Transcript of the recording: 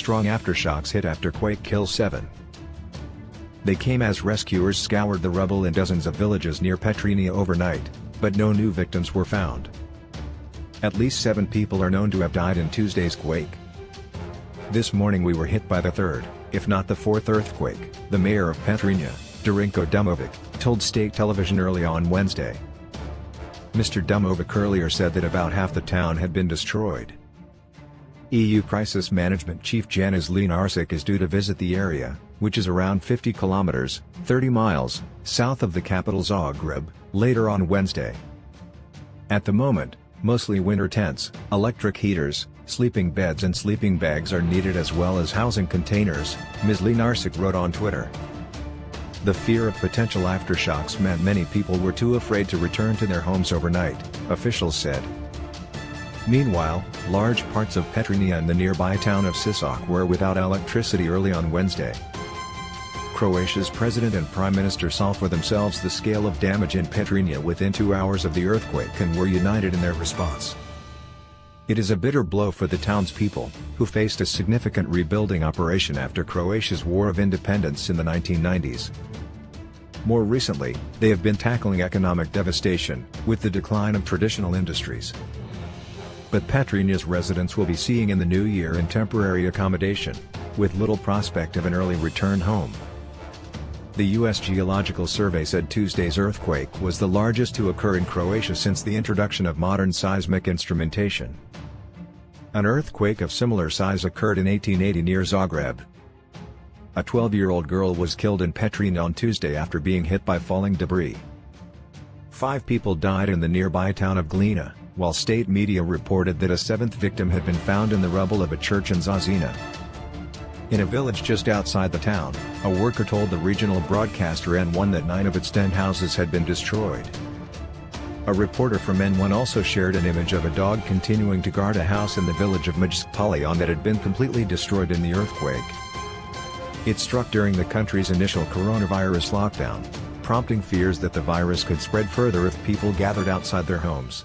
strong aftershocks hit after quake kill 7. They came as rescuers scoured the rubble in dozens of villages near Petrinja overnight, but no new victims were found. At least 7 people are known to have died in Tuesday's quake. This morning we were hit by the third, if not the fourth earthquake, the mayor of Petrinja, Darinko Dumbovic, told state television early on Wednesday. Mr. Dumbovic earlier said that about half the town had been destroyed. EU Crisis Management Chief Janis Lenarčič is due to visit the area, which is around 50 kilometers, 30 miles, south of the capital Zagreb, later on Wednesday. At the moment, mostly winter tents, electric heaters, sleeping beds and sleeping bags are needed as well as housing containers, Ms. Lenarčič wrote on Twitter. The fear of potential aftershocks meant many people were too afraid to return to their homes overnight, officials said. Meanwhile, large parts of Petrinja and the nearby town of Sisak were without electricity early on Wednesday. Croatia's president and prime minister saw for themselves the scale of damage in Petrinja within 2 hours of the earthquake and were united in their response. It is a bitter blow for the townspeople, who faced a significant rebuilding operation after Croatia's War of Independence in the 1990s. More recently, they have been tackling economic devastation, with the decline of traditional industries. But Petrinja's residents will be seeing in the new year in temporary accommodation, with little prospect of an early return home. The U.S. Geological Survey said Tuesday's earthquake was the largest to occur in Croatia since the introduction of modern seismic instrumentation. An earthquake of similar size occurred in 1880 near Zagreb. A 12-year-old girl was killed in Petrinja on Tuesday after being hit by falling debris. 5 people died in the nearby town of Glina, while state media reported that a 7th victim had been found in the rubble of a church in Zazina. In a village just outside the town, a worker told the regional broadcaster N1 that 9 of its 10 houses had been destroyed. A reporter from N1 also shared an image of a dog continuing to guard a house in the village of Majspaljan that had been completely destroyed in the earthquake. It struck during the country's initial coronavirus lockdown, prompting fears that the virus could spread further if people gathered outside their homes.